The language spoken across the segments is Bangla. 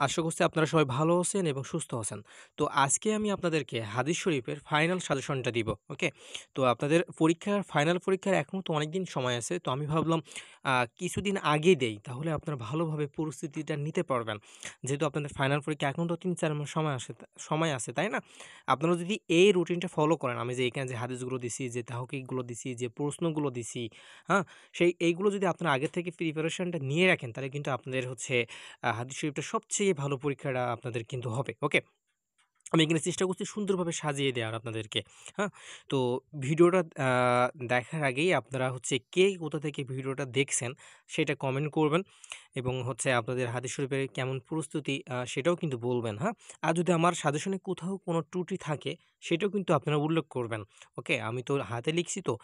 আশা করছি আপনারা সবাই ভালো আছেন এবং সুস্থ আছেন। তো আজকে আমি আপনাদেরকে হাদিস শরীফের ফাইনাল সাজেশনটা দিব। ওকে? তো আপনাদের ফাইনাল পরীক্ষার এখনো তো অনেকদিন সময় আছে। তো আমি ভাবলাম কিছুদিন আগে দেই। তাহলে আপনারা ভালোভাবে পরিস্থিতিটা নিতে পারবেন। যেহেতু আপনাদের ফাইনাল পরীক্ষা এখনো তো ৩-৪ মাস সময় আছে, তাই না? আপনারা যদি এই রুটিনটা ফলো করেন, আমি যে এখানে যে হাদিসগুলো দিছি, যে তাহকিকগুলো দিছি, যে প্রশ্নগুলো দিছি, হ্যাঁ? এইগুলো যদি আপনারা আগে থেকে প্রিপারেশনটা নিয়ে রাখেন, তাহলে কিন্তু আপনাদের হচ্ছে হাদিস শরীফটা সবচেয়ে ভালো পরীক্ষাটা আপনাদের কিন্তু হবে। ওকে? আমি এখানে চেষ্টা করছি সুন্দরভাবে সাজিয়ে দেওয়ার আপনাদেরকে। হ্যাঁ? তো ভিডিওটা দেখার আগেই আপনারা হচ্ছে কে কোথা থেকে ভিডিওটা দেখছেন সেটা কমেন্ট করবেন এবং হচ্ছে আপনাদের হাদিস শরীফের কেমন প্রস্তুতি সেটাও কিন্তু বলবেন। হ্যাঁ? আর যদি আমার সাজেশনে কোথাও কোনো ত্রুটি থাকে সেটাও কিন্তু আপনারা উল্লেখ করবেন। ওকে? আমি তো হাতে লিখছি তো।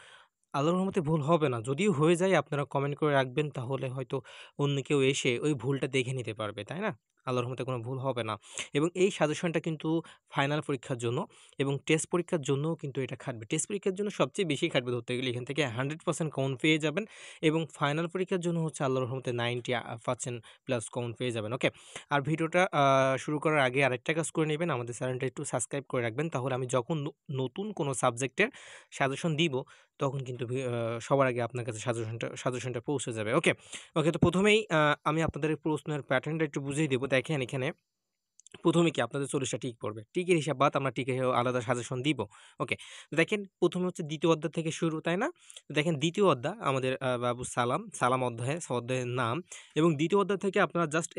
আল্লাহর রহমতে ভুল হবে না। যদিও হয়ে যায় আপনারা কমেন্ট করে রাখবেন, তাহলে হয়তো অন্য কেউ এসে ওই ভুলটা দেখে নিতে পারবে, তাই না? আল্লাহর রহমতে কোনো ভুল হবে না। এবং এই সাজেশনটা কিন্তু ফাইনাল পরীক্ষার জন্য এবং টেস্ট পরীক্ষার জন্যও কিন্তু এটা খাটবে। টেস্ট পরীক্ষার জন্য সবচেয়ে বেশি খাটবে ধরতে গেলে, এখান থেকে 100% কমন পেয়ে যাবেন এবং ফাইনাল পরীক্ষার জন্য হচ্ছে আল্লাহর রহমতে 90% প্লাস কমন পেয়ে যাবেন। ওকে? আর ভিডিওটা শুরু করার আগে আরেকটা কাজ করে নিবেন, আমাদের চ্যানেলটা একটু সাবস্ক্রাইব করে রাখবেন। তাহলে আমি যখন নতুন কোনো সাবজেক্টের সাজেশন দিব, তখন কিন্তু সবার আগে আপনার কাছে সাজেশনটা পৌঁছে যাবে। ওকে? ওকে, তো ১ম এই আমি আপনাদের এই প্রশ্নের প্যাটার্নটা একটু বুঝিয়ে দেব। দেখেন এখানে ১ম এ কি আপনাদের ৪০ টা টিক পড়বে। টিকের হিসাব বাদ, আমরা টিকেরও আলাদা সাজেশন দিব। ওকে? তো দেখেন ১ম এ হচ্ছে ২য় অধ্যায় থেকে শুরু, তাই না? তো দেখেন ২য় অধ্যায় আমাদের বাবু সালাম, সালাম অধ্যায়, অধ্যায়ের নাম এবং ২য় অধ্যায় থেকে আপনারা জাস্ট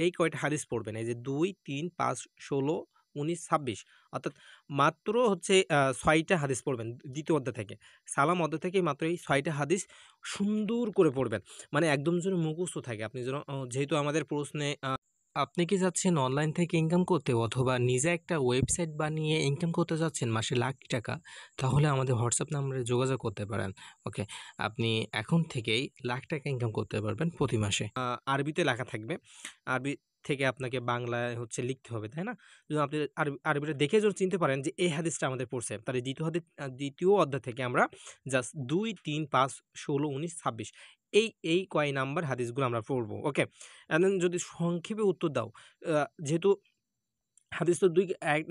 এই কয়টা হাদিস পড়বেন। এই যে ২, ৩, ৫, ১৬, ১৯, ২৬, অর্থাৎ মাত্র হচ্ছে ৬ টা হাদিস পড়বেন ২য় অধ্যায় থেকে। সালাম অধ্যায় থেকে মাত্র এই ৬ টা হাদিস সুন্দর করে পড়বেন। মানে একদম যেন মুখস্থ থাকে। আপনি যেন যেহেতু আমাদের প্রশ্নে আপনি কি চাচ্ছেন অনলাইন থেকে ইনকাম করতে, অথবা নিজে একটা ওয়েবসাইট বানিয়ে ইনকাম করতে চাচ্ছেন মাসে লাখ টাকা? তাহলে আমাদের হোয়াটসঅ্যাপ নাম্বারে যোগাযোগ করতে পারেন। ওকে? আপনি এখন থেকেই লাখ টাকা ইনকাম করতে পারবেন প্রতি মাসে। আরবিতে লেখা থাকবে। আরবি থেকে আপনাকে বাংলায় হচ্ছে লিখতে হবে, তাই না? যদি আপনি আরবিটা দেখে যদি চিনতে পারেন যে এই হাদিসটা আমাদের পড়ছে, তাহলে ২য় অধ্যায় থেকে আমরা জাস্ট ২, ৩, ৫, ১৬, ১৯, ২৬ এই কয় নাম্বার হাদিসগুলো আমরা পড়ব। ওকে? অ্যান্ড দেন যদি সংক্ষেপে উত্তর দাও, যেহেতু হাদিস তো ২ এক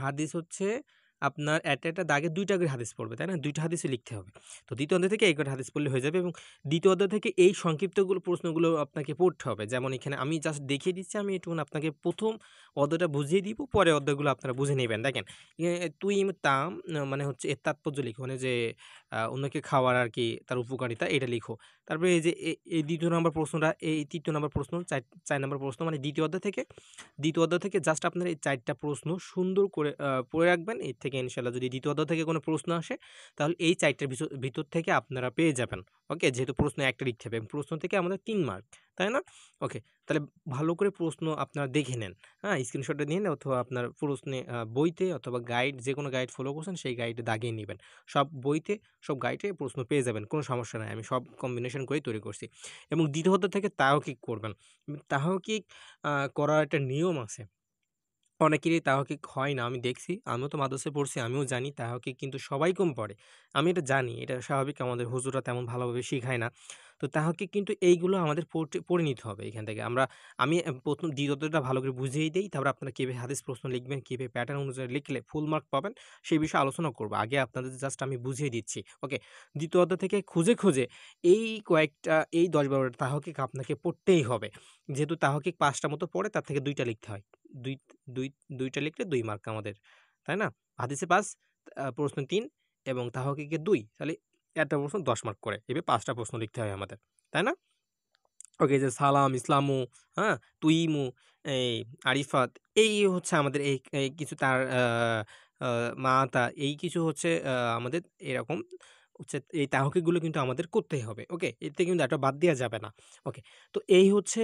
হাদিস হচ্ছে আপনার একটা দাগে ২ টা করে হাদিস পড়বে, তাই না? ২ টা হাদিসই লিখতে হবে। তো ২য় অধ্যায় থেকে এই কয়টা হাদিস পড়লে হয়ে যাবে এবং ২য় অধ্যায় থেকে এই সংক্ষিপ্তগুলো প্রশ্নগুলো আপনাকে পড়তে হবে। যেমন এখানে আমি জাস্ট দেখিয়ে দিচ্ছি, আমি একটুখানি আপনাকে ১ম অধ্যায়টা বুঝিয়ে দিব, পরের অধ্যায়গুলো আপনারা বুঝে নিবেন। দেখেন, তুইম তাম মানে হচ্ছে এর তাৎপর্য লিখো। মানে যে অন্যকে খাওয়ার আরকি তার উপকারিতা, এটা লিখো। তারপরে এই যে এই ২য় নাম্বার প্রশ্নটা, এই ৩য় নাম্বার প্রশ্ন, ৪ নাম্বার প্রশ্ন, মানে ২য় অধ্যায় থেকে জাস্ট আপনার এই ৪ টা প্রশ্ন সুন্দর করে পড়ে রাখবেন। এর থেকে ইনশাআল্লাহ যদি ২য় অধ্যায় থেকে কোনো প্রশ্ন আসে, তাহলে এই ৪ টার ভিতর থেকে আপনারা পেয়ে যাবেন। ওকে? যেহেতু প্রশ্ন একটা লিখতে হবে এবং প্রশ্ন থেকে আমাদের ৩ মার্ক, তাই না? ওকে, তাহলে ভালো করে প্রশ্ন আপনারা দেখে নেন। হ্যাঁ? স্ক্রিনশটটা নিয়ে নেন, অথবা আপনার প্রশ্নে বইতে অথবা গাইড, যেকোনো গাইড ফলো করছেন সেই গাইডে দাগিয়ে নিবেন। সব বইতে, সব গাইডে প্রশ্ন পেয়ে যাবেন। কোনো সমস্যা নাই। আমি সব কম্বিনেশন করেই তৈরি করছি। এবং ২য় অধ্যায় থেকে তাহকিক করবেন। তাহকিক করার একটা নিয়ম আছে। অনেকেরই তাহাক্কুক হয় না, আমি দেখছি। আমিও তো মাদ্রাসায় পড়ছি, আমিও জানি তাহাক্কুক কিন্তু সবাই কম পড়ে। আমি এটা জানি, এটা স্বাভাবিক, আমাদের হুজুররা তেমন ভালোভাবে শিখায় না। তো তাহাক্কুক কিন্তু এইগুলো আমাদের পড়ে নিতে হবে এখান থেকে। আমি ১ম দ্বিতীয়টা ভালো করে বুঝিয়ে দেই, তারপর আপনারা কিভাবে হাদিস প্রশ্ন লিখবেন, কিভাবে প্যাটার্ন অনুযায়ী লিখলে ফুল মার্ক পাবেন, সেই বিষয়ে আলোচনা করব। আগে আপনাদের জাস্ট আমি বুঝিয়ে দিচ্ছি। ওকে? ২য় অধ্যায় থেকে খুঁজে এই ১০-১২ টা তাহাক্কুক আপনাকে পড়তেই হবে। যেহেতু তাহাক্কুক ৫ টা মতো পড়ে, তার থেকে ২ টা লিখতে হয়। ২ ২ ২ টা লিখলে ২ মার্ক আমাদের। তাই না? হাদিসে ৫, প্রশ্নে ৩ এবং তাহকিকে ২। তাহলে একটা প্রশ্ন ১০ মার্ক করে। এভাবে ৫ টা প্রশ্ন লিখতে হয় আমাদের। তাই না? ওকে, যে সালাম, ইসলামু, হ্যাঁ? তুইমু, এই আরিফাত, এই হচ্ছে আমাদের এই কিছু তার আ মাতা, এই কিছু হচ্ছে আমাদের এরকম হচ্ছে এই তাহকিকগুলো কিন্তু আমাদের করতেই হবে। ওকে? এর থেকে কিন্তু একটা বাদ দেয়া যাবে না। ওকে? তো এই হচ্ছে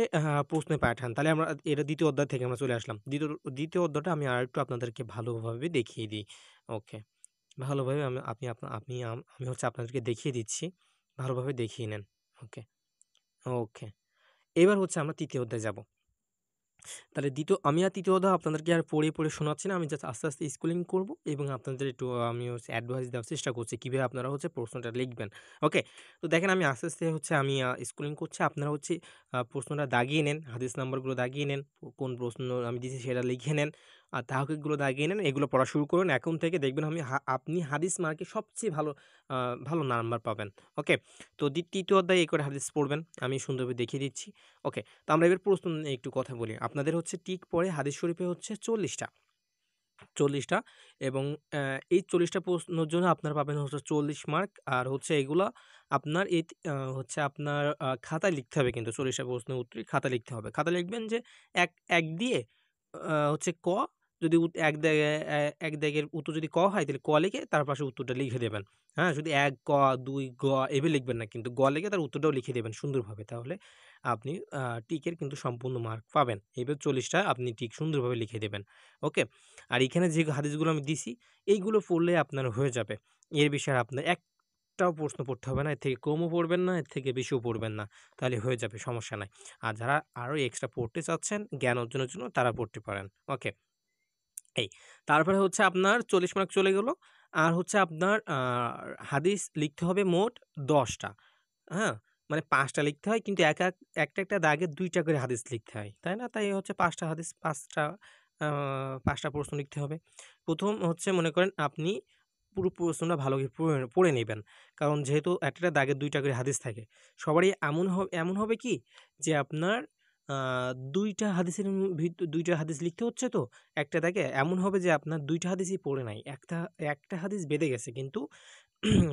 প্রশ্নের প্যাটার্ন। তাহলে আমরা এটা ২য় অধ্যায় থেকে আমরা চলে আসলাম। ২য় অধ্যায়টা আমি আরেকটু আপনাদেরকে ভালোভাবে দেখিয়ে দিই। ওকে? ভালোভাবে আমি হচ্ছে আপনাদেরকে দেখিয়ে দিচ্ছি। ভালোভাবে দেখিয়ে নেন। ওকে, ওকে। এবার হচ্ছে আমরা ৩য় অধ্যায়ে যাব। তাহলে আমি আর তৃতীয় অধ্যায় আপনাদেরকে আর পড়ে শোনাচ্ছি না। আমি জাস্ট আস্তে, আস্তে স্কুলিং করব এবং আপনাদের একটু আমি হচ্ছে অ্যাডভাইস দেওয়ার চেষ্টা করছি কিভাবে আপনারা হচ্ছে প্রশ্নটা লিখবেন। ওকে? তো দেখেন আমি আস্তে, আস্তে হচ্ছে আমি স্কুলিং করছি। আপনারা হচ্ছে প্রশ্নটা দাগিয়ে নেন, হাদিস নাম্বারগুলো দাগিয়ে নেন। কোন প্রশ্ন আমি দিয়েছি সেটা লিখে নেন। আর তাহকিকগুলো দাগিয়ে নেন। এগুলো পড়া শুরু করুন। এখন থেকে দেখবেন আপনি হাদিস মার্কে সবচেয়ে আ ভালো নাম্বার পাবেন। ওকে? তো তৃতীয় অধ্যায়ে এই করে হাদিস পড়বেন। আমি সুন্দরভাবে দেখিয়ে দিচ্ছি। ওকে? তো আমরা এবার প্রশ্ন নিয়ে একটু কথা বলি। আপনাদের হচ্ছে টিক পড়ে হাদিস শরীফে হচ্ছে ৪০ টা। ৪০ টা এবং এই ৪০ টা প্রশ্নের জন্য আপনারা পাবেন হচ্ছে ৪০ মার্ক। আর হচ্ছে এগুলা আপনার হচ্ছে আপনার খাতায় লিখতে হবে কিন্তু ৪০ টা প্রশ্নের উত্তরই খাতায় লিখতে হবে। খাতায় লিখবেন যে ১ দিয়ে হচ্ছে ক যদি এক দাগের উত্তর যদি ক হয় তাহলে ক লিখে তার পাশে উত্তরটা লিখে দেবেন। হ্যাঁ? শুধু ১ ক, ২ গ এভাবে লিখবেন না কিন্তু লিখে তার উত্তরটাও লিখে দেবেন সুন্দরভাবে। তাহলে আপনি টিকের কিন্তু সম্পূর্ণ মার্ক পাবেন। এবার ৪০ টা আপনি টিক সুন্দরভাবে লিখে দেবেন। ওকে? আর এখানে যে হাদিসগুলো আমি দিছি, এইগুলো পড়লে আপনার হয়ে যাবে। এর বেশি আর আপনার একটাও প্রশ্ন পড়তে হবে না। এর থেকে কমও পড়বেন না, এর থেকে বেশিও পড়বেন না। তাহলে হয়ে যাবে, সমস্যা নাই। আর যারা আরো এক্সট্রা পড়তে চাচ্ছেন জ্ঞান অর্জনের জন্য তারা পড়তে পারেন। ওকে? এই। তারপরে হচ্ছে আপনার ৪০ মার্ক চলে গেল। আর হচ্ছে আপনার হাদিস লিখতে হবে মোট ১০ টা। হ্যাঁ? মানে ৫ টা লিখতে হয় কিন্তু একটা দাগে ২ টা করে হাদিস লিখতে হয়। তাই না? তাই হচ্ছে ৫ টা হাদিস ৫ টা আ ৫ টা প্রশ্ন লিখতে হবে। ১ম হচ্ছে মনে করেন আপনি পুরো প্রশ্নটা ভালো করে পড়ে নিবেন। কারণ যেহেতু একটা দাগে ২ টা করে হাদিস থাকে। সবারই এমন হবে কি যে আপনার আ ২ টা হাদিসের ২ টা হাদিস লিখতে হচ্ছে তো একটা দাগে এমন হবে যে আপনার ২ টা হাদিসই পড়ে নাই। একটা হাদিস বেদে গেছে কিন্তু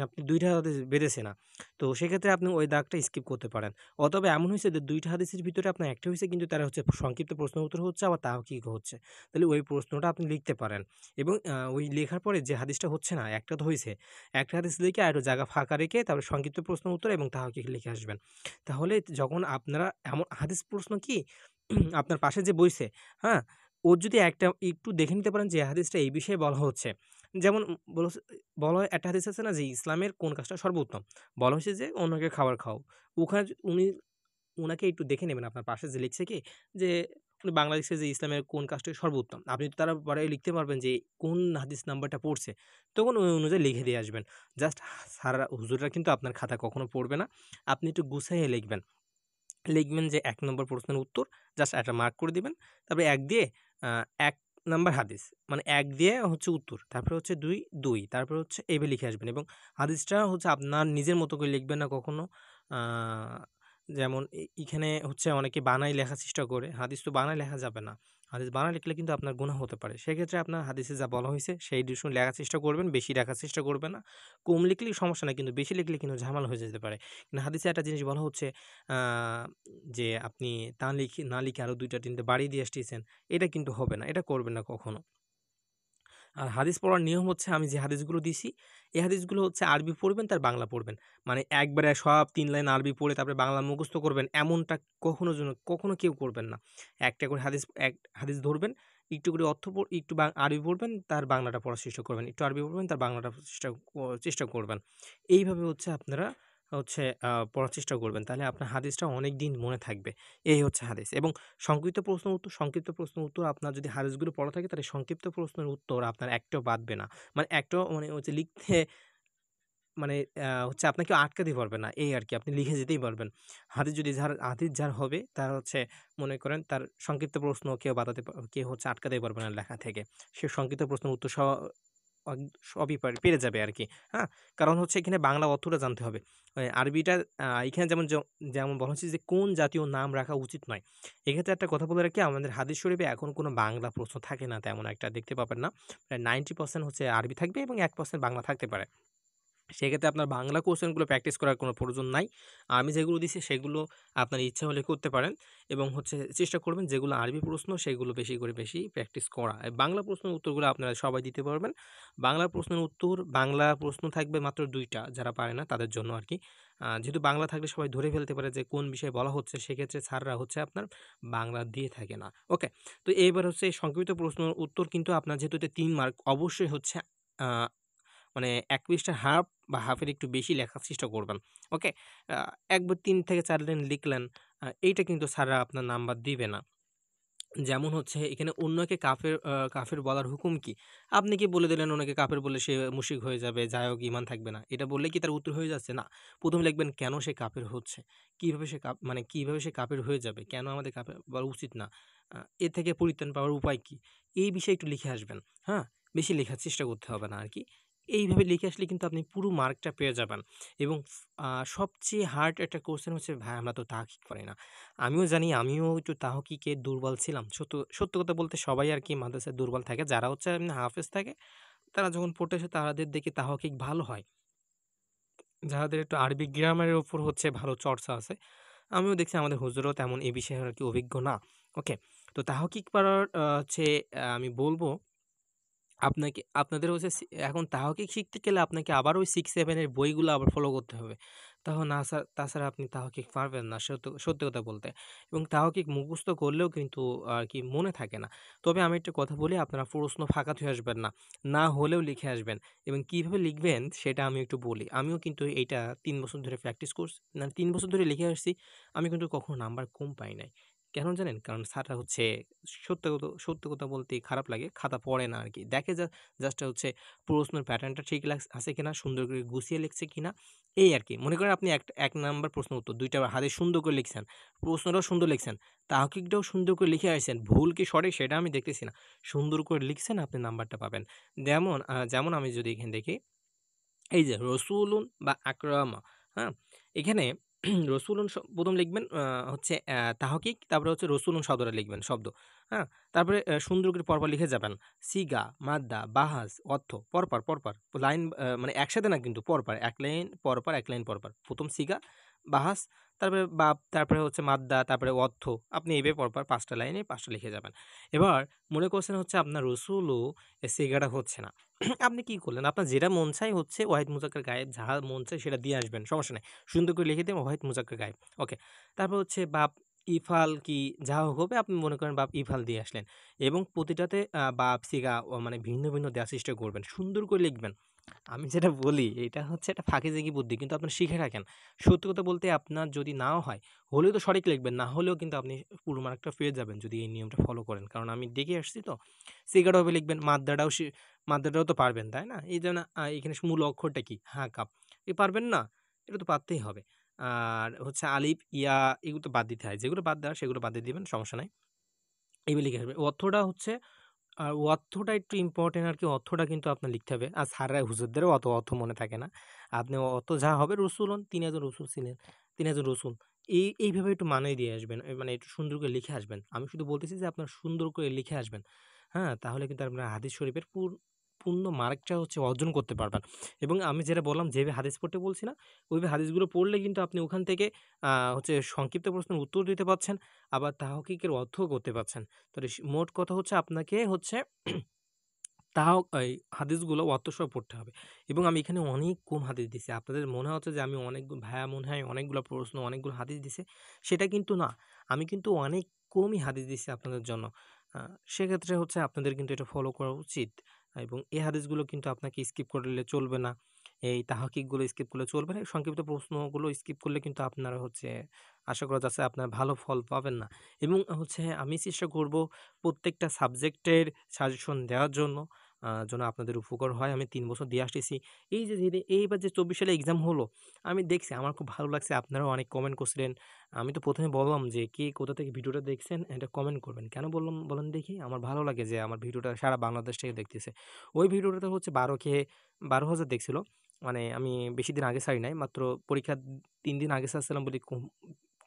আপনি ২ টা হাদিস বেঁধেছে না। তো সেক্ষেত্রে আপনি ওই দাগটা স্কিপ করতে পারেন। অথবা এমন হইছে যে ২ টা হাদিসের ভিতরে আপনার একটা হইছে কিন্তু তারা হচ্ছে সংক্ষিপ্ত প্রশ্নের উত্তর হচ্ছে আবার তাহকিক হচ্ছে। তাহলে ওই প্রশ্নটা আপনি লিখতে পারেন এবং ওই লেখার পরে যে হাদিসটা হচ্ছে না, একটা তো হইছে। একটা হাদিস লিখে আর একটু জায়গা ফাঁকা রেখে তারপরে সংক্ষিপ্ত প্রশ্ন উত্তর এবং তাহকিক লিখে আসবেন। তাহলে যখন আপনারা এমন হাদিস প্রশ্ন কি আপনার পাশে যে বইছে, হ্যাঁ? ওর যদি একটা একটু দেখে নিতে পারেন যে হাদিসটা এই বিষয়ে বলা হচ্ছে। যেমন বলা হয় একটা হাদিস আছে না যে ইসলামের কোন কাজটা সর্বোত্তম? বলা হয়েছে যে অন্যকে খাবার খাও। ওখানে উনাকে একটু দেখে নেবেন আপনার পাশে যে লিখছে কি যে উনি বাংলা লিখছে যে ইসলামের কোন কাজটা সর্বোত্তম। আপনি তো তার পরে লিখতে পারবেন যে কোন হাদিস নাম্বারটা পড়ছে। তখন ওই অনুযায়ী লিখে দিয়ে আসবেন। জাস্ট হুজুররা কিন্তু আপনার খাতা কখনো পড়বে না। আপনি একটু গুছাইয়ে লিখবেন। লিখবেন যে ১ নম্বর প্রশ্নের উত্তর জাস্ট একটা মার্ক করে দিবেন। তারপরে ১ দিয়ে ১ নাম্বার হাদিস। মানে ১ দিয়ে হচ্ছে উত্তর। তারপরে হচ্ছে ২, ২ তারপরে হচ্ছে এভাবে লিখে আসবেন এবং হাদিসটা হচ্ছে আপনার নিজের মতো করে লিখবেন না কখনো। আ যেমন এখানে হচ্ছে অনেকে বানায় লেখার চেষ্টা করে। হাদিস তো বানায় লেখা যাবে না। হাদিস বানায় লিখলে কিন্তু আপনার গুনাহ হতে পারে। সেক্ষেত্রে আপনার হাদিসে যা বলা হইছে সেই ডিউশন লেখার চেষ্টা করবেন, বেশি লেখার চেষ্টা করবেন না। কম লিখলেই সমস্যা নাই কিন্তু বেশি লিখলে কিন্তু ঝামেলা হয়ে যেতে পারে। কিন্তু হাদিসে একটা জিনিস বলা হচ্ছে আ যে আপনি না লিখে আরো ২ টা ৩ টা বাড়িয়ে দিয়ে আসতেছেন। এটা কিন্তু হবে না। এটা করবেন না কখনো। আর হাদিস পড়ার নিয়ম হচ্ছে আমি যে হাদিসগুলো দিছি, এই হাদিসগুলো হচ্ছে আরবি পড়বেন তার বাংলা পড়বেন। মানে একবারে সব ৩ লাইন আরবি পড়ে তারপরে বাংলা মুখস্থ করবেন এমনটা কখনো কেউ করবেন না। একটা করে হাদিস ধরবেন, একটু করে অর্থ একটু আরবি পড়বেন, তার বাংলাটা পড়ার চেষ্টা করবেন। একটু আরবি পড়বেন, তার বাংলাটা চেষ্টা করবেন। এইভাবে হচ্ছে আপনারা পড়ার চেষ্টা করবেন। তাহলে আপনার হাদিসটা অনেকদিন মনে থাকবে। এই হচ্ছে হাদিস এবং সংক্ষিপ্ত প্রশ্ন উত্তর আপনার যদি হাদিসগুলো পড়া থাকে তাহলে সংক্ষিপ্ত প্রশ্নের উত্তর আপনার একটাও বাদবে না। মানে একটাও মানে হচ্ছে লিখতে মানে হচ্ছে আপনাকে আটকাতে পারবে না। এই আরকি। আপনি লিখে যেতেই পারবেন। হাদিস যার হবে তার হচ্ছে মনে করেন তার সংক্ষিপ্ত প্রশ্ন কেউ হচ্ছে আটকাতে পারবে না লেখা থেকে। সে সংক্ষিপ্ত প্রশ্নের উত্তর অগ সবই পেরে যাবে আরকি। হ্যাঁ? কারণ হচ্ছে এখানে বাংলা অর্থটা জানতে হবে। আরবিটা এখানে যেমন বলা হচ্ছে যে কোন জাতীয় নাম রাখা উচিত নয়। এক্ষেত্রে একটা কথা বলে রাখি আমাদের হাদিস শরীফে এখন কোনো বাংলা প্রশ্ন থাকে না তেমন একটা দেখতে পাবেন না। প্রায় 90% হচ্ছে আরবি থাকবে এবং 1% বাংলা থাকতে পারে। সেক্ষেত্রে আপনার বাংলা কোয়েশ্চেনগুলো প্র্যাকটিস করার কোনো প্রয়োজন নাই। আমি যেগুলো দিছি সেগুলো আপনার ইচ্ছা হলে করতে পারেন এবং হচ্ছে চেষ্টা করবেন যেগুলো আরবি প্রশ্ন সেগুলো বেশি প্র্যাকটিস করা। বাংলা প্রশ্নের উত্তরগুলো আপনারা সবাই দিতে পারবেন। বাংলা প্রশ্ন থাকবে মাত্র ২ টা যারা পারে না তাদের জন্য আরকি। যেহেতু বাংলা থাকলে সবাই ধরে ফেলতে পারে যে কোন বিষয়ে বলা হচ্ছে সেক্ষেত্রে স্যাররা হচ্ছে আপনার বাংলা দিয়ে থাকে না। ওকে? তো এইবার হচ্ছে সংক্ষিপ্ত প্রশ্নের উত্তর কিন্তু আপনার যেহেতু এটা ৩ মার্ক অবশ্যই হচ্ছে আ মানে ১ পৃষ্ঠার হাফ বা হাফের একটু বেশি লেখার চেষ্টা করবেন। ওকে? আ ১ বা ৩ থেকে ৪ লাইন লিখলেন, এইটা কিন্তু স্যাররা আপনার নাম্বার দিবে না। যেমন হচ্ছে এখানে অন্যকে কাফের বলার হুকুম কি? আপনি কি বলে দিলেন ওনাকে কাফের বললে সে মুশরিক হয়ে যাবে, যাই হোক ঈমান থাকবে না। এটা বললে কি তার উত্তর হয়ে যাচ্ছে? না। ১ম এ লিখবেন কেন সে কাফের হচ্ছে? কিভাবে সে মানে কিভাবে সে কাফের হয়ে যাবে? কেন আমাদের কাফের বলা উচিত না? এ থেকে পরিত্রাণ পাওয়ার উপায় কি? এই বিষয়ে একটু লিখে আসবেন। হ্যাঁ? বেশি লেখার চেষ্টা করতে হবে না আরকি। এইভাবে লিখে আসলে কিন্তু আপনি পুরো মার্কটা পেয়ে যাবেন এবং সবচেয়ে হার্ড একটা কোয়েশ্চেন হচ্ছে ভাই আমরা তো তাহকিক পারি না। আমিও জানি আমিও একটু তাহকিকে দুর্বল ছিলাম। সত্য কথা বলতে সবাই আরকি মাদ্রাসায় দুর্বল থাকে। যারা হচ্ছে এমনি হাফেজ থাকে তারা যখন পড়তে আসে তাদের দেখি তাহকিক ভালো হয়। যাদের একটু আরবি গ্রামারের উপর হচ্ছে ভালো চর্চা আছে। আমিও দেখছি আমাদের হুজুরও তেমন এ বিষয়ে আরকি অভিজ্ঞ না। ওকে? তো তাহকিক পারার হচ্ছে আমি বলব আপনাদের হচ্ছে এখন তাহকিক শিখতে গেলে আপনাকে আবার ওই 6-7 এর বইগুলো আবার ফলো করতে হবে। তাছাড়া আপনি তাহকিক পারবেন না সত্যি কথা বলতে। এবং তাহকিক মুখস্থ করলেও কিন্তু আরকি মনে থাকে না। তবে আমি একটা কথা বলি আপনারা প্রশ্ন ফাঁকা থুয়ে আসবেন না। না হলেও লিখে আসবেন এবং কিভাবে লিখবেন সেটা আমি একটু বলি। আমিও কিন্তু এইটা ৩ বছর ধরে প্র্যাকটিস করছি। না ৩ বছর ধরে লিখে আসছি। আমি কিন্তু কখনো নাম্বার কম পাই নাই। কেন জানেন? কারণ স্যাররা হচ্ছে সত্য কথা বলতে খারাপ লাগে। খাতা পড়ে না আরকি। দেখে জাস্ট হচ্ছে প্রশ্নের প্যাটার্নটা ঠিক আছে কিনা, সুন্দর করে গুছিয়ে লিখছে কিনা, এই আরকি। মনে করেন আপনি ১ নাম্বার প্রশ্ন উত্তর ২ টা হাদিস সুন্দর করে লিখছেন। প্রশ্নটাও সুন্দর লিখছেন। তাহকিকটাও সুন্দর করে লিখে আসছেন। ভুল কি সঠিক সেটা আমি দেখতেছি না। সুন্দর করে লিখছেন আপনি নাম্বারটা পাবেন। যেমন আমি যদি এখানে দেখি এই যে রসুলুন বা আকরামা, হ্যাঁ? এখানে রসুলুন ১ম লিখবেন হচ্ছে তাহকিক তারপরে হচ্ছে রসুলুন শব্দটা লিখবেন শব্দ, হ্যাঁ? তারপরে সুন্দর করে পরপর লিখে যাবেন। সিগা, মাদ্দা, বাহাস, অর্থ পরপর লাইন মানে একসাথে না কিন্তু পরপর ১ লাইন পরপর ১ লাইন পরপর। ১ম সিগা, বাহাস, তারপরে বাব, তারপরে হচ্ছে মাদ্দা, তারপরে অর্থ। আপনি এভাবে পরপর ৫ টা লাইনে ৫ টা লিখে যাবেন। এবার মনে করছেন হচ্ছে আপনার রসুলু সিগাটা হচ্ছে না। আপনি কি করলেন? আপনার যেটা মন চায় হচ্ছে ওয়াহিদ মুজাক্কার গায়েব, যাহা মন চায় সেটা দিয়ে আসবেন। সমস্যা নাই। সুন্দর করে লিখে দিন ওয়াহিদ মুজাক্কার গায়েব। ওকে। তারপর হচ্ছে বাপ, ইফাল কি যাহা হবে আপনি মনে করেন বাপ, ইফাল দিয়ে আসলেন এবং প্রতিটাতে বাপ, সিগা মানে ভিন্ন দেওয়ার চেষ্টা করবেন। সুন্দর করে লিখবেন। আমি যেটা বলি এটা হচ্ছে একটা ফাঁকিঝুঁকি বুদ্ধি কিন্তু আপনারা শিখে রাখেন। সত্যি কথা বলতে আপনার যদি নাও হয়, হলেও তো সঠিক লিখবেন, না হলেও কিন্তু আপনি পুরো মার্কটা পেয়ে যাবেন যদি এই নিয়মটা ফলো করেন। কারণ আমি দেখে আসছি তো। সিগাটাও লিখবেন, মাদ্দাটাও তো পারবেন, তাই না? এই যেমন এখানে মূল অক্ষরটা কি? হা, কাপ। পারবেন না? এটা তো পারতেই হবে। আর হচ্ছে আলিফ, ইয়া এগুলো তো বাদ দিতে হয়। যেগুলো বাদ দেওয়ার সেগুলো বাদ দিয়ে দিবেন, সমস্যা নাই। এগুলো লিখে আসবেন। অর্থটা হচ্ছে অর্থটা একটু ইম্পোর্টেন্ট আরকি। অর্থটা কিন্তু আপনার লিখতে হবে। আর স্যাররা হুজুরদেরও অত অর্থ মনে থাকে না। আপনি অর্থ যা হবে রসুলন, তিনি একজন রসুল ছিলেন। তিনি একজন রসুল। এইভাবে একটু মানে দিয়ে আসবেন। মানে একটু সুন্দর করে লিখে আসবেন। আমি শুধু বলতেছি যে আপনার সুন্দর করে লিখে আসবেন। হ্যাঁ? তাহলে কিন্তু আপনার হাদিস শরীফের পূর্ণ মার্কটা হচ্ছে অর্জন করতে পারবেন। এবং আমি যেটা বললাম যেভাবে হাদিস পড়তে বলছি না? ওইভাবে হাদিসগুলো পড়লে কিন্তু আপনি ওখান থেকে হচ্ছে সংক্ষিপ্ত প্রশ্নের উত্তর দিতে পারছেন। আবার তাহকিকের অর্থও করতে পারছেন। তো মোট কথা হচ্ছে আপনাকে হচ্ছে তাও এই হাদিসগুলো অর্থসহ পড়তে হবে। এবং আমি এখানে অনেক কম হাদিস দিছি। আপনাদের মনে হচ্ছে যে আমি ভাইয়া মনে হয় অনেকগুলা প্রশ্ন, অনেকগুলো হাদিস দিছে। সেটা কিন্তু না। আমি কিন্তু অনেক কমই হাদিস দিছি আপনাদের জন্য। আ সেক্ষেত্রে হচ্ছে আপনাদের কিন্তু এটা ফলো করা উচিত। এবং এই হাদিসগুলো কিন্তু আপনাকে স্কিপ করলে চলবে না। এই তাহকিকগুলো স্কিপ করলে চলবে না। এই সংক্ষিপ্ত প্রশ্নগুলো স্কিপ করলে কিন্তু আপনারা হচ্ছে আশা করা যাচ্ছে আপনারা ভালো ফল পাবেন না। এবং হচ্ছে আমি চেষ্টা করব প্রত্যেকটা সাবজেক্টের সাজেশন দেওয়ার জন্য। যেন আপনাদের উপকার হয়। আমি ৩ বছর দিয়ে আসতেছি। এই যে এইবার যে ২৪ সালে এক্সাম হলো, আমি দেখছি আমার খুব ভালো লাগছে। আপনারাও অনেক কমেন্ট করছিলেন। আমি তো ১ম এ বললাম যে, কে কোথা থেকে ভিডিওটা দেখছেন এটা কমেন্ট করবেন। কেন বললাম বলেন দেখি? আমার ভালো লাগে যে আমার ভিডিওটা সারা বাংলাদেশ থেকে দেখতেছে। ওই ভিডিওটাতে হচ্ছে ১২,০০০ দেখছিল। মানে আমি বেশিদিন আগে ছাড়ি নাই। মাত্র পরীক্ষার ৩ দিন আগে ছাড়ছিলাম বলে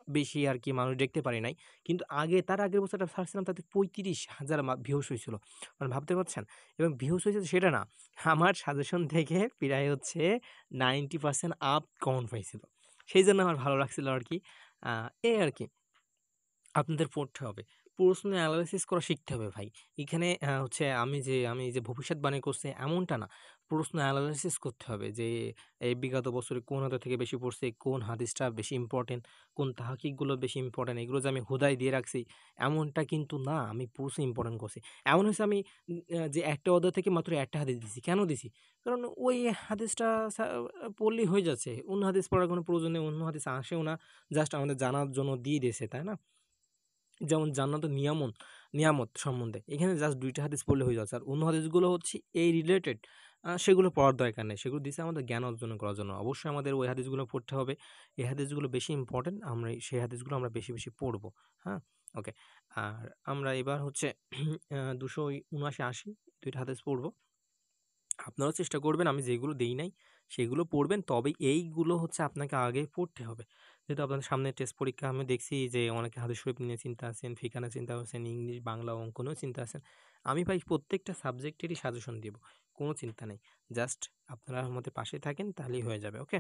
বেশি আরকি মানুষ দেখতে পারি নাই। কিন্তু তার আগের বছরটা ছাড়ছিলাম তাতে ৩৫,০০০ ভিউজ হইছিল। মানে ভাবতে পারছেন? এবং ভিউজ হয়েছে সেটা না। আমার সাজেশন থেকে প্রায় হচ্ছে 90% আপ কমেন্ট পাইছিল। সেইজন্য আমার ভালো লাগছিল আরকি। আ এই আরকি। আপনাদের পড়তে হবে। প্রশ্ন এনালাইসিস করা শিখতে হবে ভাই। এখানে হচ্ছে আমি যে ভবিষ্যৎবাণী করছি এমনটা না। প্রশ্ন এনালাইসিস করতে হবে যে এই বিগত বছরে কোন হাদিস থেকে বেশি পড়ছে, কোন হাদিসটা বেশি ইম্পোর্টেন্ট, কোন তাহকিকগুলো বেশি ইম্পোর্টেন্ট এগুলো যে আমি হুদায় দিয়ে রাখছি এমনটা কিন্তু না। আমি প্রশ্ন ইম্পোর্টেন্ট করছি। এমন হইছে আমি যে একটা অধ্যায় থেকে মাত্র একটা হাদিস দিছি। কেন দিছি? কারণ ওই হাদিসটা পড়লেই হয়ে যাচ্ছে। অন্য হাদিস পড়ার কোনো প্রয়োজন নেই। অন্য হাদিস আসেও না। জাস্ট আমাদের জানার জন্য দিয়ে দিয়েছে, তাই না? যেমন জান্নাতুল নিয়ামত। নিয়ামত সম্বন্ধে। এখানে জাস্ট ২ টা হাদিস পড়লে হয়ে যাচ্ছে। আর অন্য হাদিসগুলো হচ্ছে এই রিলেটেড, সেগুলো পড়ার দরকার নেই। সেগুলো দিছে আমাদের জ্ঞান অর্জন করার জন্য। অবশ্যই আমাদের ওই হাদিসগুলো পড়তে হবে। এই হাদিসগুলো বেশি ইম্পোর্টেন্ট। আমরা সেই হাদিসগুলো আমরা বেশি, বেশি পড়বো। হ্যাঁ? ওকে। আর আমরা এবার হচ্ছে ২৭৯-৮০ ২ টা হাদিস পড়বো। আপনারাও চেষ্টা করবেন আমি যেগুলো দেই নাই সেগুলো পড়বেন। তবে এইগুলো হচ্ছে আপনাকে আগে পড়তে হবে। যেহেতু আপনাদের সামনে টেস্ট পরীক্ষা, আমি দেখছি যে অনেকে হাদিস শরীফ নিয়ে চিন্তা আছেন, ফিকহ নিয়ে চিন্তা আছেন, ইংলিশ, বাংলা, অঙ্ক নিয়েও চিন্তা আছেন। আমি ভাই প্রত্যেকটা সাবজেক্টেরই সাজেশন দিব। কোনো চিন্তা নেই। জাস্ট আপনারা আমাদের পাশে থাকেন তাহলেই হয়ে যাবে। ওকে?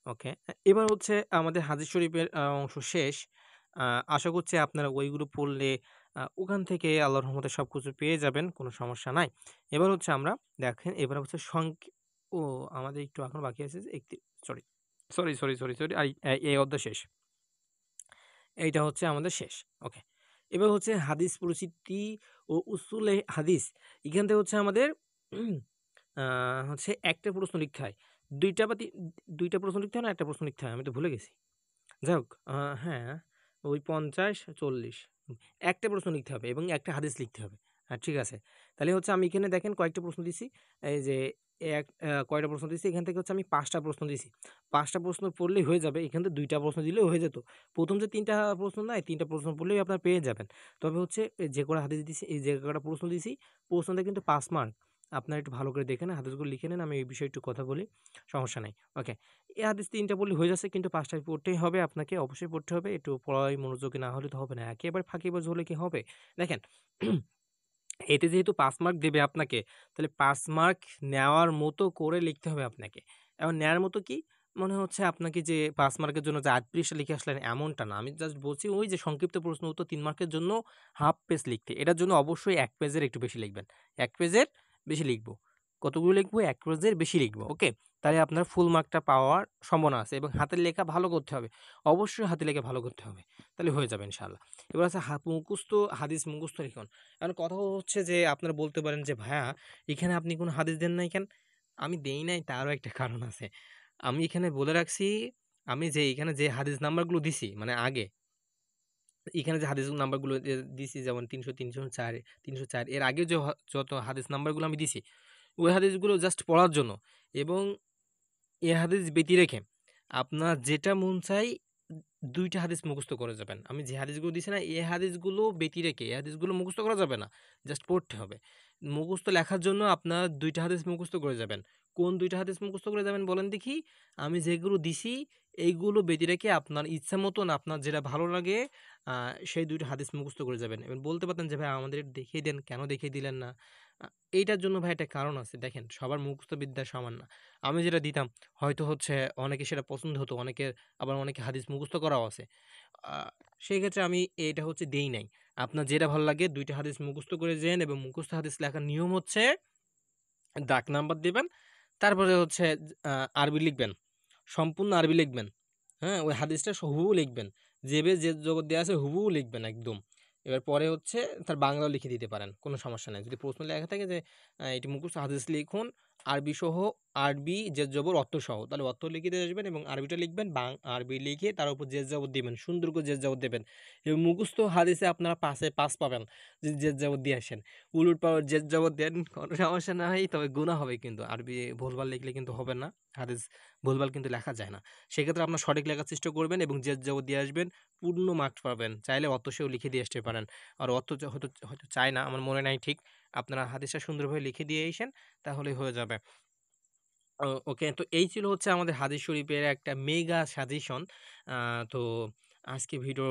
ওকে। এবার হচ্ছে আমাদের হাদিস শরীফের অংশ শেষ। আ আশা করছি আপনারা ওইগুলো পড়লে ওখান থেকে আল্লাহর রহমতে সবকিছু পেয়ে যাবেন। কোনো সমস্যা নাই। এবার হচ্ছে আমরা দেখেন এবার হচ্ছে ও আমাদের একটু এখনো বাকি আছে যে সরি, সরি। এই অধ্যায় শেষ। এইটা হচ্ছে আমাদের শেষ। ওকে। এবার হচ্ছে হাদিস পরিচিতি ও উসুলে হাদিস। এখান থেকে হচ্ছে আমাদের আ হচ্ছে একটা প্রশ্ন লিখতে হয়। ২ টা বা ২ টা প্রশ্ন লিখতে হয় না ১ টা প্রশ্ন লিখতে হয়? আমি তো ভুলে গেছি। যাই হোক, হ্যাঁ, ওই ৫০-৪০ একটা প্রশ্ন লিখতে হবে এবং একটা হাদিস লিখতে হবে। ঠিক আছে। তাহলে হচ্ছে আমি এখানে দেখেন কয়েকটা প্রশ্ন দিছি। এই যে কয়টা প্রশ্ন দিছি, এখান থেকে হচ্ছে আমি ৫ টা প্রশ্ন দিছি। ৫ টা প্রশ্ন পড়লেই হয়ে যাবে। এখান থেকে ২ টা প্রশ্ন দিলেও হয়ে যেত। ১ম যে ৩ টা প্রশ্ন নাই, ৩ টা প্রশ্ন পড়লেই আপনারা পেয়ে যাবেন। তবে হচ্ছে যে কটা হাদিস দিছি, এই যে কটা প্রশ্ন দিছি, প্রশ্নটা কিন্তু ৫ মার্ক। আপনারা একটু ভালো করে দেখে নেন, হাদিসগুলো লিখে নেন। আমি এই বিষয়ে একটু কথা বলি, সমস্যা নাই। ওকে। এই হাদিস ৩ টা পড়লে হয়ে যাচ্ছে, কিন্তু ৫ টায় পড়তেই হবে আপনাকে, অবশ্যই পড়তে হবে। একটু পড়ায় মনোযোগী না হলে তো হবে না। একেবারে ফাঁকিবাজ হলে কি হবে? দেখেন, এতে যেহেতু ৫ মার্ক দেবে আপনাকে, তাহলে ৫ মার্ক নেওয়ার মতো করে লিখতে হবে আপনাকে। এখন নেয়ার মতো কি? মনে হচ্ছে আপনাকে যে ৫ মার্কের জন্য যে ৮ পৃষ্ঠা লিখে আসলেন এমনটা না। আমি জাস্ট বলছি ওই যে সংক্ষিপ্ত প্রশ্ন উত্তর ৩ মার্কের জন্য হাফ পেজ লিখতে। এটার জন্য অবশ্যই ১ পেজের একটু বেশি লিখবেন। ১ পেজের বেশি লিখব। কতগুলো লিখব? ১ পেজের বেশি লিখব। ওকে? তাহলে আপনার ফুল মার্কটা পাওয়ার সম্ভাবনা আছে এবং হাতের লেখা ভালো করতে হবে। অবশ্যই হাতের লেখা ভালো করতে হবে। তাহলে হয়ে যাবে ইনশাআল্লাহ। এবার আছে মুখস্থ হাদিস মুখস্থ লিখন। এখন কথা হচ্ছে যে আপনারা বলতে পারেন যে, "ভাইয়া এখানে আপনি কোনো হাদিস দেন নাই কেন?" আমি দেই নাই তারও একটা কারণ আছে। আমি এখানে বলে রাখছি, আমি যে এখানে যে হাদিস নাম্বারগুলো দিছি মানে আগে, এখানে যে হাদিস নাম্বারগুলো দিছি যেমন ৩০০, ৩০৪, ৩০৪ এর আগে যত হাদিস নাম্বারগুলো আমি দিছি, ওই হাদিসগুলো জাস্ট পড়ার জন্য এবং এ হাদিস ব্যতি রেখে আপনার যেটা মন চাই ২ টা হাদিস মুখস্থ করে যাবেন। আমি যে হাদিসগুলো দিছি না, এই হাদিসগুলো ব্যতি রেখে এই হাদিসগুলো মুখস্থ করা যাবে না। জাস্ট পড়তে হবে। মুখস্থ লেখার জন্য আপনার ২ টা হাদিস মুখস্থ করে যাবেন। কোন ২ টা হাদিস মুখস্থ করে যাবেন বলেন দেখি? আমি যেগুলো দিছি এইগুলো ব্যতি রেখে আপনার ইচ্ছা মতন আপনার যেটা ভালো লাগে আ সেই ২ টা হাদিস মুখস্থ করে যাবেন। এবং বলতে পারতেন যে, "ভাই আমাদের একটু দেখিয়ে দেন, কেন দেখিয়ে দিলেন না?" আ এইটার জন্য ভাই একটা কারণ আছে। দেখেন সবার মুখস্থ বিদ্যা সমান না। আমি যেটা দিতাম হয়তো হচ্ছে অনেকের সেটা পছন্দ হতো, আবার অনেকে হাদিস মুখস্থ করাও আছে। আ সেক্ষেত্রে আমি এটা হচ্ছে দেই নাই। আপনার যেটা ভালো লাগে ২ টা হাদিস মুখস্থ করে যেয়েন এবং মুখস্থ হাদিস লেখার নিয়ম হচ্ছে দাগ নাম্বার দিবেন। তারপরে হচ্ছে আ আরবি লিখবেন। সম্পূর্ণ আরবি লিখবেন। হ্যাঁ? ওই হাদিসটা হুবহু লিখবেন। যে জগৎ দেয়া আছে হুবহু লিখবেন একদম। এবার পরে হচ্ছে তার বাংলাও লিখে দিতে পারেন। কোনো সমস্যা নাই। যদি প্রশ্ন লেখা থাকে যে এটি মুখস্থ হাদিস লিখুন আরবি সহ, আরবি জের জবর অর্থ সহ। তাহলে অর্থ লিখে দিয়ে আসবেন এবং আরবিটা লিখবেন। আরবি লিখে তার উপর জের জবর দিবেন। সুন্দর করে জের জবর দিবেন। এবং মুখস্থ হাদিসে আপনারা পাসে পাস পাবেন। যদি জের জবর দিয়ে আসেন। উলট-পালট জের জবর দেন, কোনো সমস্যা নাই। তবে গুনাহ হবে কিন্তু। আরবি ভুলভাল লিখলে কিন্তু হবে না। হাদিস ভুলভাল কিন্তু লেখা যায় না। সেক্ষেত্রে আপনার সঠিক লেখার চেষ্টা করবেন এবং জের জবর দিয়ে আসবেন। পূর্ণ মার্কস পাবেন। চাইলে অর্থ সহ লিখে দিয়ে আসতে পারেন। আর অর্থ হয়তো চায় না, আমার মনে নাই ঠিক। আপনারা হাদিসটা সুন্দরভাবে লিখে দিয়ে আইসেন, তাহলেই হয়ে যাবে। ওকে। তো এই ছিল হচ্ছে আমাদের হাদিস শরীফের একটা মেগা সাজেশন। তো আজকে ভিডিও